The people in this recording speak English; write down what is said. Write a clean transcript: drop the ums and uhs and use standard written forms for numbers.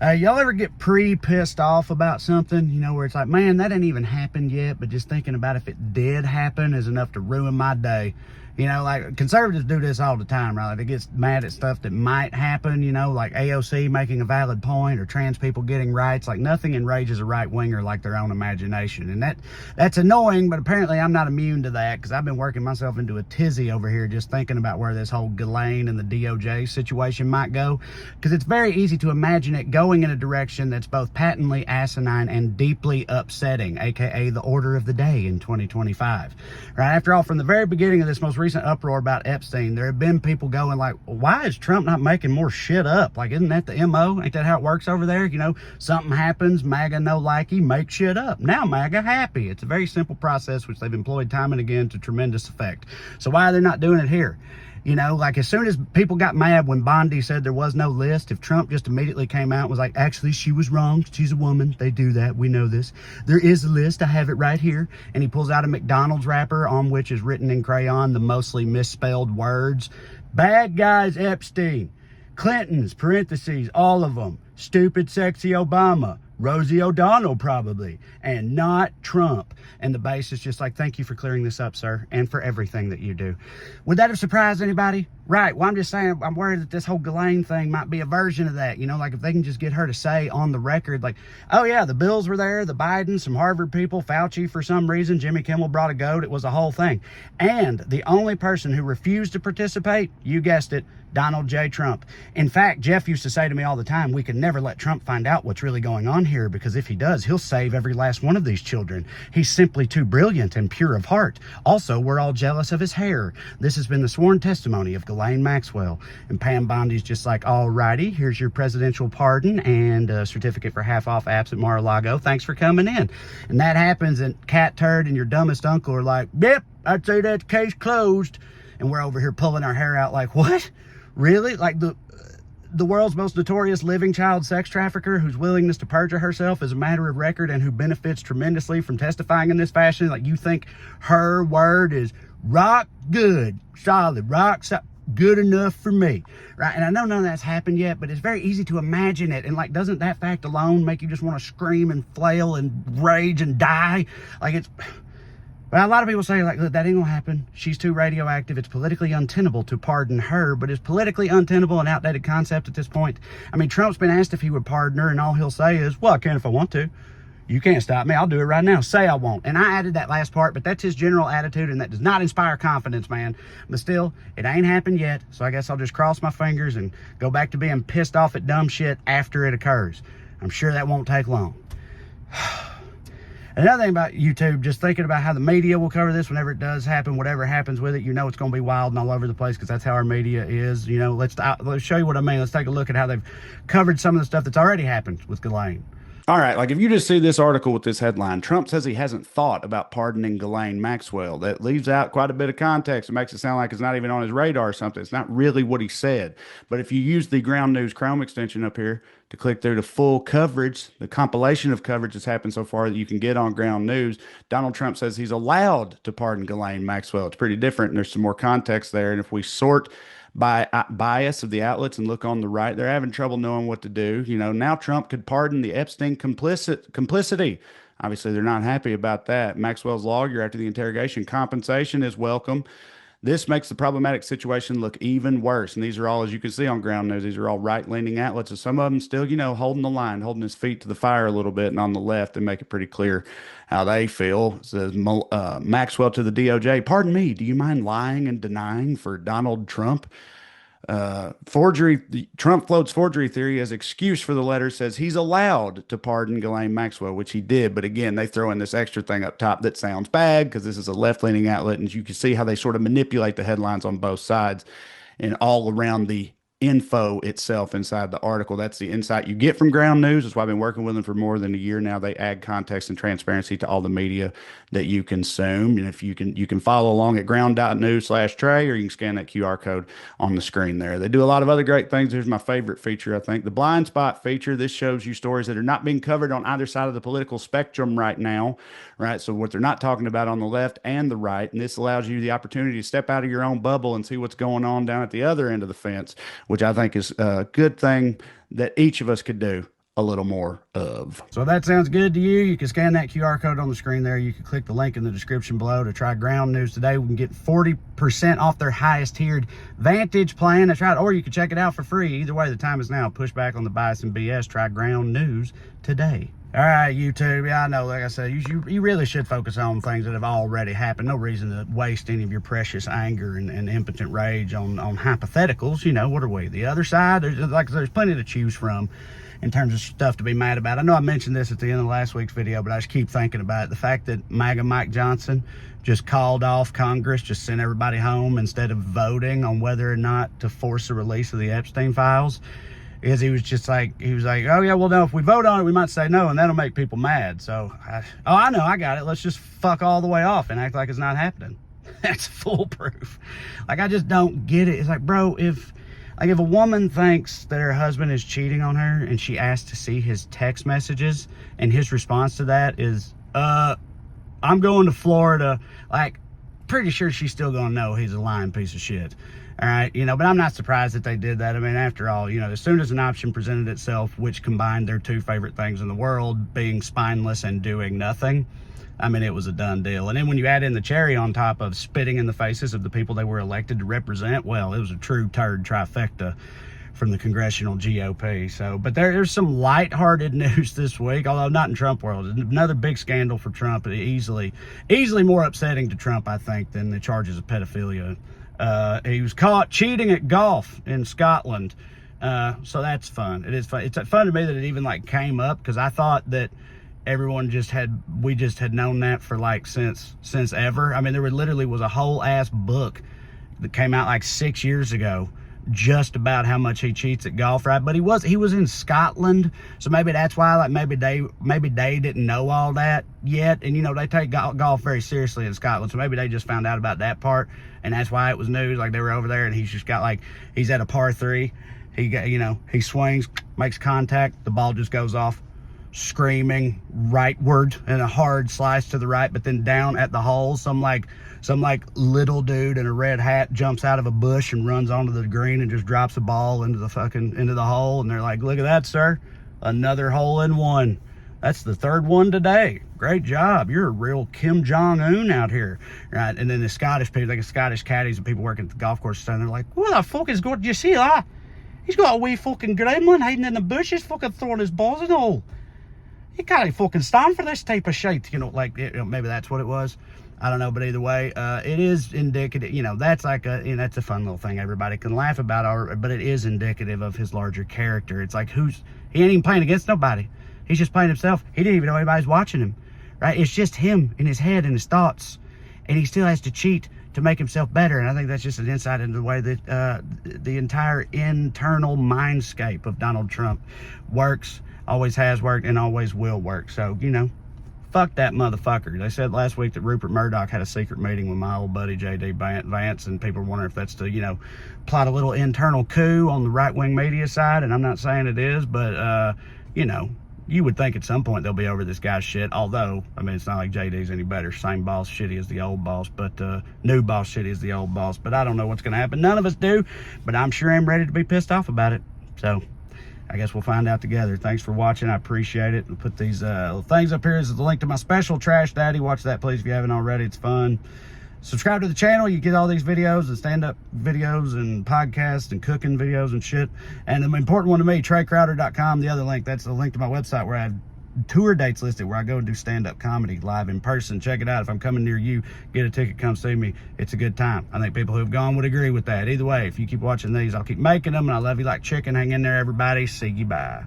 Y'all ever get pissed off about something, where it's like, man, that ain't even happened yet, but just thinking about if it did happen is enough to ruin my day. Like conservatives do this all the time, right? Like they get mad at stuff that might happen, like AOC making a valid point or trans people getting rights. Like nothing enrages a right winger like their own imagination. And that's annoying, but apparently I'm not immune to that because I've been working myself into a tizzy over here just thinking about where this whole Ghislaine and the DOJ situation might go. Because it's very easy to imagine it going in a direction that's both patently asinine and deeply upsetting, aka the order of the day in 2025. Right? After all, from the very beginning of this most recent uproar about Epstein, there have been people going like, well, why is Trump not making more shit up? Like, isn't that the MO? Ain't that how it works over there? Something happens, MAGA no likey, make shit up. Now MAGA happy. It's a very simple process which they've employed time and again to tremendous effect. So why are they not doing it here? Like as soon as people got mad when Bondi said there was no list, if Trump just immediately came out and was like, actually, she was wrong. She's a woman. They do that. We know this. There is a list. I have it right here. And he pulls out a McDonald's wrapper on which is written in crayon the mostly misspelled words. Bad guys Epstein. Clinton's, parentheses, all of them. Stupid, sexy Obama. Rosie O'Donnell, probably, and not Trump. And the base is just like, thank you for clearing this up, sir, and for everything that you do. Would that have surprised anybody? Right. Well, I'm just saying, I'm worried that this whole Ghislaine thing might be a version of that. Like if they can just get her to say on the record, like, oh yeah, the Bills were there, the Bidens, some Harvard people, Fauci for some reason, Jimmy Kimmel brought a goat. It was a whole thing. And the only person who refused to participate, you guessed it, Donald J. Trump. In fact, Jeff used to say to me all the time, we could never let Trump find out what's really going on here, because if he does, he'll save every last one of these children. He's simply too brilliant and pure of heart. Also, we're all jealous of his hair. This has been the sworn testimony of Ghislaine Maxwell. And Pam Bondi's just like, all righty, here's your presidential pardon and a certificate for half off apps at Mar-a-Lago. Thanks for coming in. And that happens, and Cat Turd and your dumbest uncle are like, yep, I'd say that case closed. And we're over here pulling our hair out like, what? Really? Like the world's most notorious living child sex trafficker whose willingness to perjure herself is a matter of record and who benefits tremendously from testifying in this fashion. Like you think her word is rock good, solid, good enough for me, right? And I know none of that's happened yet, but it's very easy to imagine it. And like, doesn't that fact alone make you just want to scream and flail and rage and die? Like it's... Well, a lot of people say, like, look, that ain't gonna happen. She's too radioactive. It's politically untenable to pardon her, but is politically untenable an outdated concept at this point? I mean, Trump's been asked if he would pardon her, and all he'll say is, well, I can if I want to. You can't stop me. I'll do it right now. Say I won't. And I added that last part, but that's his general attitude, and that does not inspire confidence, man. But still, it ain't happened yet, so I guess I'll just cross my fingers and go back to being pissed off at dumb shit after it occurs. I'm sure that won't take long. Another thing about YouTube, just thinking about how the media will cover this whenever it does happen, whatever happens with it, it's going to be wild and all over the place because that's how our media is. Let's show you what I mean. Let's take a look at how they've covered some of the stuff that's already happened with Ghislaine. All right, like if you just see this article with this headline, Trump says he hasn't thought about pardoning Ghislaine Maxwell. That leaves out quite a bit of context. It makes it sound like it's not even on his radar or something. It's not really what he said. But if you use the Ground News Chrome extension up here to click through the full coverage, the compilation of coverage that's happened so far that you can get on Ground News, Donald Trump says he's allowed to pardon Ghislaine Maxwell. It's pretty different, and there's some more context there. And if we sort by bias of the outlets and look on the right, they're having trouble knowing what to do. Now Trump could pardon the Epstein complicity. Obviously, they're not happy about that. Maxwell's lawyer, after the interrogation, compensation is welcome. This makes the problematic situation look even worse. And these are all, as you can see on Ground News, these are all right-leaning outlets. And some of them still, holding the line, holding his feet to the fire a little bit. And on the left, they make it pretty clear how they feel. It says Maxwell to the DOJ, pardon me, do you mind lying and denying for Donald Trump? Forgery. Trump floats forgery theory as excuse for the letter, says he's allowed to pardon Ghislaine Maxwell, which he did. But again, they throw in this extra thing up top that sounds bad because this is a left-leaning outlet, and you can see how they sort of manipulate the headlines on both sides and all around the info itself inside the article. That's the insight you get from Ground News. That's why I've been working with them for more than a year now. They add context and transparency to all the media that you consume. And if you can follow along at ground.news/Trae, or you can scan that QR code on the screen there. They do a lot of other great things. Here's my favorite feature, I think, the blind spot feature. This shows you stories that are not being covered on either side of the political spectrum right now, right? So what they're not talking about on the left and the right. And this allows you the opportunity to step out of your own bubble and see what's going on down at the other end of the fence, which I think is a good thing that each of us could do a little more of. So if that sounds good to you, you can scan that QR code on the screen there. You can click the link in the description below to try Ground News today. We can get 40% off their highest tiered Vantage plan. That's right. Or you can check it out for free. Either way, the time is now. Push back on the bias and BS. Try Ground News today. All right, YouTube. Yeah, I know. Like I said, you really should focus on things that have already happened. No reason to waste any of your precious anger and impotent rage on hypotheticals. You know, what are we? The other side? There's plenty to choose from in terms of stuff to be mad about. I know I mentioned this at the end of last week's video, but I just keep thinking about it. The fact that MAGA Mike Johnson just called off Congress, just sent everybody home instead of voting on whether or not to force the release of the Epstein files. Is he was like, oh yeah, well no, if we vote on it, we might say no, and that'll make people mad. So, I know, I got it. Let's just fuck all the way off and act like it's not happening. That's foolproof. Like, I just don't get it. It's like, bro, if a woman thinks that her husband is cheating on her and she asks to see his text messages and his response to that is, I'm going to Florida, like, pretty sure she's still gonna know he's a lying piece of shit. All right, but I'm not surprised that they did that. I mean, after all, as soon as an option presented itself, which combined their two favorite things in the world, being spineless and doing nothing, I mean, it was a done deal. And then when you add in the cherry on top of spitting in the faces of the people they were elected to represent, well, it was a true turd trifecta from the Congressional GOP. So, but there's some lighthearted news this week, although not in Trump world. Another big scandal for Trump, easily more upsetting to Trump, I think, than the charges of pedophilia. He was caught cheating at golf in Scotland. So that's fun. It is fun. It's fun to me that it even came up, because I thought that we just had known that for since ever. I mean, there literally was a whole ass book that came out 6 years ago just about how much he cheats at golf, right? But he was in Scotland, so maybe that's why maybe they didn't know all that yet. And they take golf very seriously in Scotland, so maybe they just found out about that part, and that's why it was news. They were over there, and he's just got he's at a par 3, he swings, makes contact, the ball just goes off screaming rightward and a hard slice to the right, but then down at the hole, some little dude in a red hat jumps out of a bush and runs onto the green and just drops the ball into the hole. And they're like, look at that, sir, another hole in one. That's the third one today. Great job. You're a real Kim Jong-un out here, right? And then the Scottish people, the Scottish caddies and people working at the golf course, they're like, what the fuck is going? Do you see that? He's got a wee fucking gremlin hiding in the bushes, fucking throwing his balls in the hole. You can't fucking stand for this type of shit, maybe that's what it was. I don't know, but either way, it is indicative. That's that's a fun little thing everybody can laugh about, but it is indicative of his larger character. It's he ain't even playing against nobody. He's just playing himself. He didn't even know anybody's watching him, right? It's just him in his head and his thoughts, and he still has to cheat to make himself better. And I think that's just an insight into the way that the entire internal mindscape of Donald Trump works. Always has worked and always will work. So, fuck that motherfucker. They said last week that Rupert Murdoch had a secret meeting with my old buddy J.D. Vance, and people are wondering if that's to, plot a little internal coup on the right-wing media side, and I'm not saying it is, but, you would think at some point they'll be over this guy's shit, although, I mean, it's not like JD's any better. Same boss shitty as the old boss, but new boss shitty as the old boss. But I don't know what's going to happen. None of us do, but I'm sure I'm ready to be pissed off about it. So I guess we'll find out together. Thanks for watching. I appreciate it. I'll put these things up here as the link to my special, Trash Daddy. Watch that, please, if you haven't already. It's fun. Subscribe to the channel. You get all these videos and stand-up videos and podcasts and cooking videos and shit. And the important one to me, TraeCrowder.com. The other link, that's the link to my website where I have tour dates listed, where I go and do stand-up comedy live in person. Check it out. If I'm coming near you, get a ticket, come see me. It's a good time. I think people who have gone would agree with that. Either way, if you keep watching these, I'll keep making them, and I love you like chicken. Hang in there, everybody. See you. Bye.